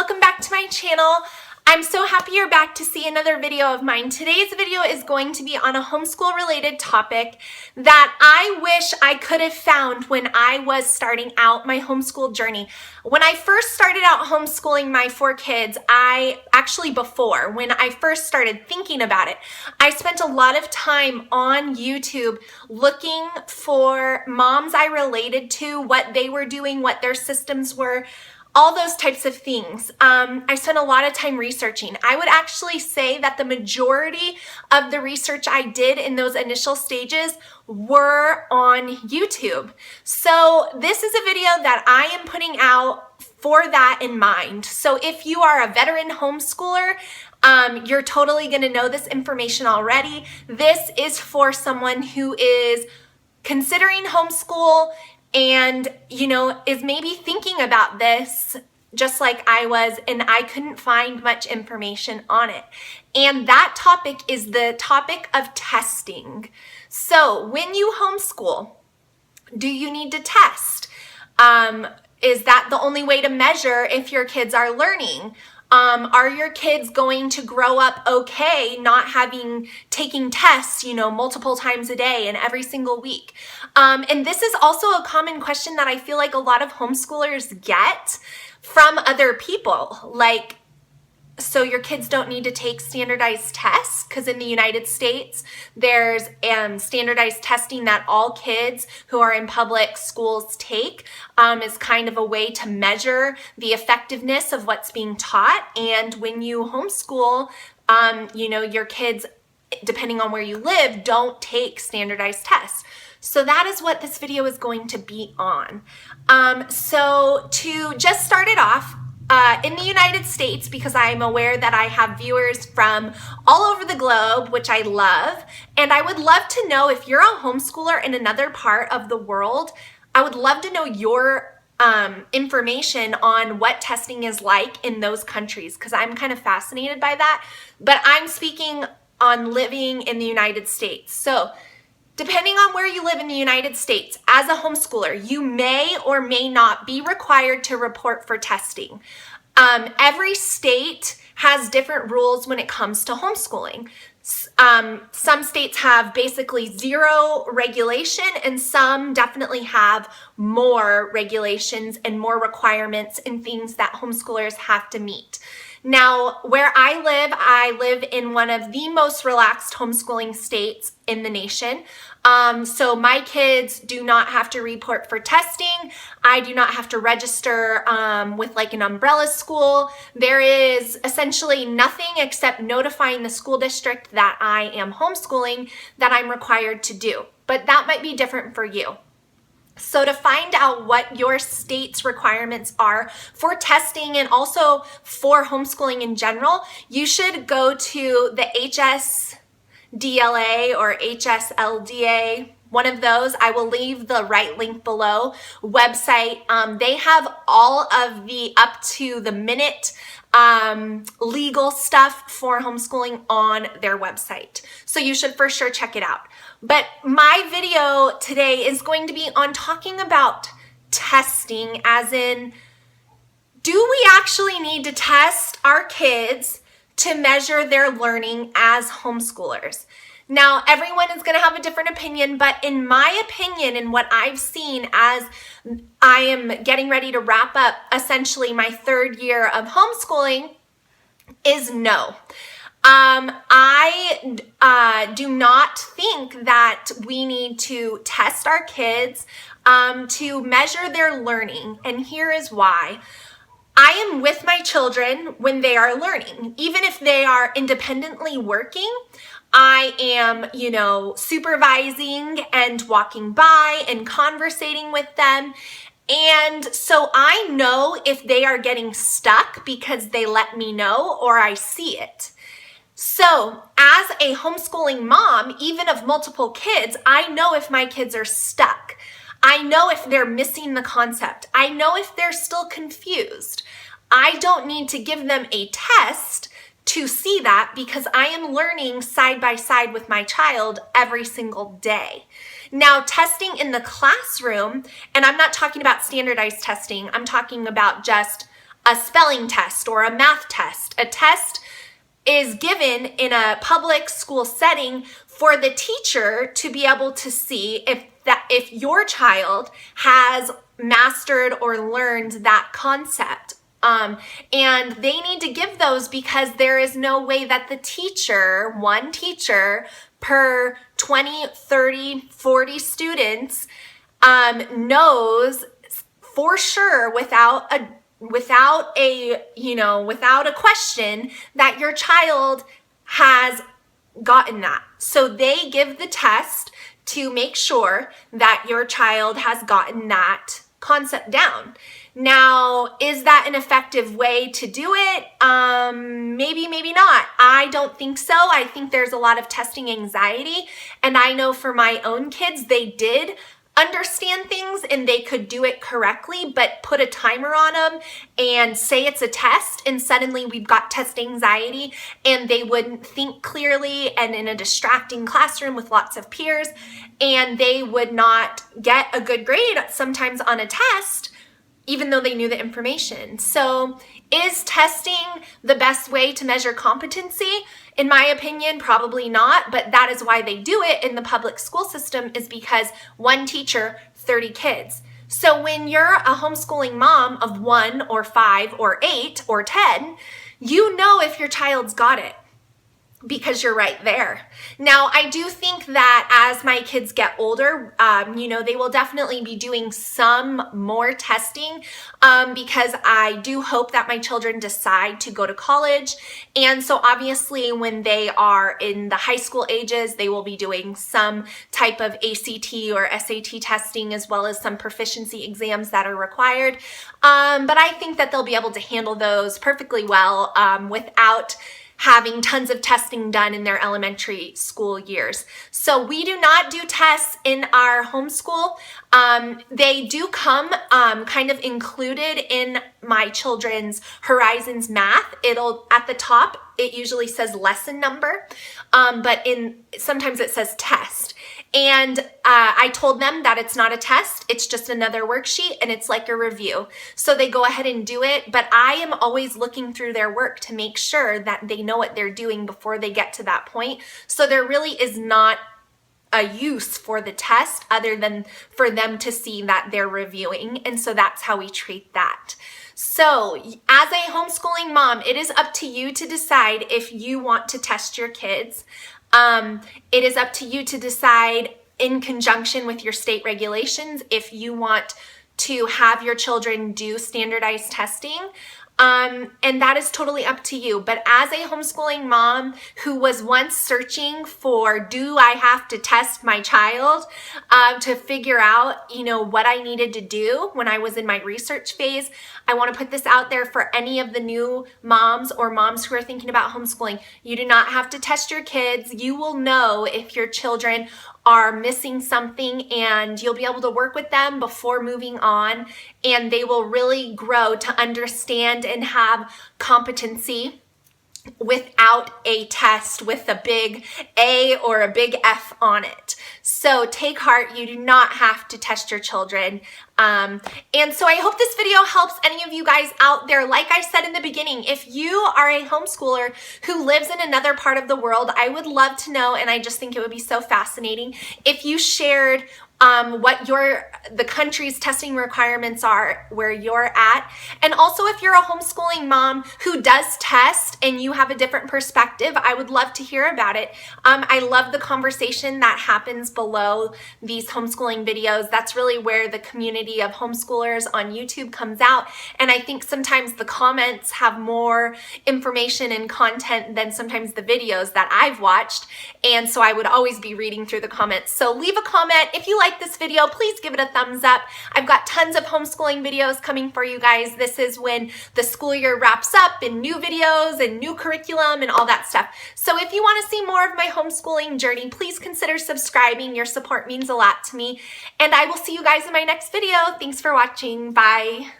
welcome back to my channel. I'm so happy you're back to see another video of mine. Today's video is going to be on a homeschool related topic that I wish I could have found when I was starting out my homeschool journey. When I first started out homeschooling my 4 kids, when I first started thinking about it, I spent a lot of time on YouTube looking for moms I related to, what they were doing, what their systems were, all those types of things. I spent a lot of time researching. I would actually say that the majority of the research I did in those initial stages were on YouTube. So this is a video that I am putting out for that in mind. So if you are a veteran homeschooler, you're totally gonna know this information already. This is for someone who is considering homeschool and, is maybe thinking about this just like I was, and I couldn't find much information on it. And that topic is the topic of testing. So when you homeschool, do you need to test? Is that the only way to measure if your kids are learning? Are your kids going to grow up okay not taking tests, multiple times a day and every single week? And this is also a common question that I feel like a lot of homeschoolers get from other people. So your kids don't need to take standardized tests, because in the United States, there's standardized testing that all kids who are in public schools take is kind of a way to measure the effectiveness of what's being taught. And when you homeschool, your kids, depending on where you live, don't take standardized tests. So that is what this video is going to be on. So to just start it off, in the United States, because I'm aware that I have viewers from all over the globe, which I love, and I would love to know if you're a homeschooler in another part of the world, I would love to know your information on what testing is like in those countries, because I'm kind of fascinated by that, but I'm speaking on living in the United States. So depending on where you live in the United States, as a homeschooler, you may or may not be required to report for testing. Every state has different rules when it comes to homeschooling. Some states have basically zero regulation, and some definitely have more regulations and more requirements and things that homeschoolers have to meet. Now, where I live in one of the most relaxed homeschooling states in the nation. So my kids do not have to report for testing. I do not have to register with an umbrella school. There is essentially nothing except notifying the school district that I am homeschooling that I'm required to do. But that might be different for you. So to find out what your state's requirements are for testing and also for homeschooling in general, you should go to the HSDLA or HSLDA, one of those. I will leave the right link below, website. They have all of the up to the minute legal stuff for homeschooling on their website. So you should for sure check it out. But my video today is going to be on talking about testing, as in, do we actually need to test our kids to measure their learning as homeschoolers? Now, everyone is going to have a different opinion, but in my opinion and what I've seen as I am getting ready to wrap up essentially my 3rd year of homeschooling is no. I do not think that we need to test our kids to measure their learning, and here is why. I am with my children when they are learning. Even if they are independently working, I am, supervising and walking by and conversating with them. And so I know if they are getting stuck because they let me know or I see it. So as a homeschooling mom, even of multiple kids, I know if my kids are stuck. I know if they're missing the concept. I know if they're still confused. I don't need to give them a test to see that, because I am learning side by side with my child every single day. Now, testing in the classroom, and I'm not talking about standardized testing, I'm talking about just a spelling test or a math test. A test is given in a public school setting for the teacher to be able to see if your child has mastered or learned that concept. And they need to give those because there is no way that the teacher, one teacher per 20, 30, 40 students, knows for sure without a question that your child has gotten that. So they give the test to make sure that your child has gotten that concept down. Now, is that an effective way to do it? Maybe, maybe not. I don't think so. I think there's a lot of testing anxiety, and I know for my own kids, they did understand things and they could do it correctly, but put a timer on them and say it's a test, and suddenly we've got test anxiety and they wouldn't think clearly and in a distracting classroom with lots of peers, and they would not get a good grade sometimes on a test even though they knew the information. So is testing the best way to measure competency? In my opinion, probably not, but that is why they do it in the public school system, is because one teacher, 30 kids. So when you're a homeschooling mom of 1 or 5 or 8 or 10, you know if your child's got it, because you're right there. Now, I do think that as my kids get older, they will definitely be doing some more testing because I do hope that my children decide to go to college. And so obviously when they are in the high school ages, they will be doing some type of ACT or SAT testing, as well as some proficiency exams that are required. But I think that they'll be able to handle those perfectly well without having tons of testing done in their elementary school years. So we do not do tests in our homeschool. They do come kind of included in my children's Horizons math. At the top, it usually says lesson number, but sometimes it says test. And I told them that it's not a test, it's just another worksheet, and it's like a review. So they go ahead and do it, but I am always looking through their work to make sure that they know what they're doing before they get to that point. So there really is not a use for the test other than for them to see that they're reviewing. And so that's how we treat that. So as a homeschooling mom, it is up to you to decide if you want to test your kids. It is up to you to decide in conjunction with your state regulations if you want to have your children do standardized testing. And that is totally up to you. But as a homeschooling mom who was once searching for, do I have to test my child to figure out, what I needed to do when I was in my research phase, I want to put this out there for any of the new moms or moms who are thinking about homeschooling. You do not have to test your kids. You will know if your children are missing something, and you'll be able to work with them before moving on, and they will really grow to understand and have competency without a test with a big A or a big F on it. So take heart, you do not have to test your children. And so I hope this video helps any of you guys out there. Like I said in the beginning, if you are a homeschooler who lives in another part of the world, I would love to know, and I just think it would be so fascinating if you shared what the country's testing requirements are where you're at. And also if you're a homeschooling mom who does test and you have a different perspective, I would love to hear about it. I love the conversation that happens below these homeschooling videos. That's really where the community of homeschoolers on YouTube comes out. And I think sometimes the comments have more information and content than sometimes the videos that I've watched. And so I would always be reading through the comments. So leave a comment. If you like this video, please give it a thumbs up. I've got tons of homeschooling videos coming for you guys. This is when the school year wraps up, and new videos and new curriculum and all that stuff. So if you want to see more of my homeschooling journey, please consider subscribing. Your support means a lot to me. And I will see you guys in my next video. Thanks for watching. Bye.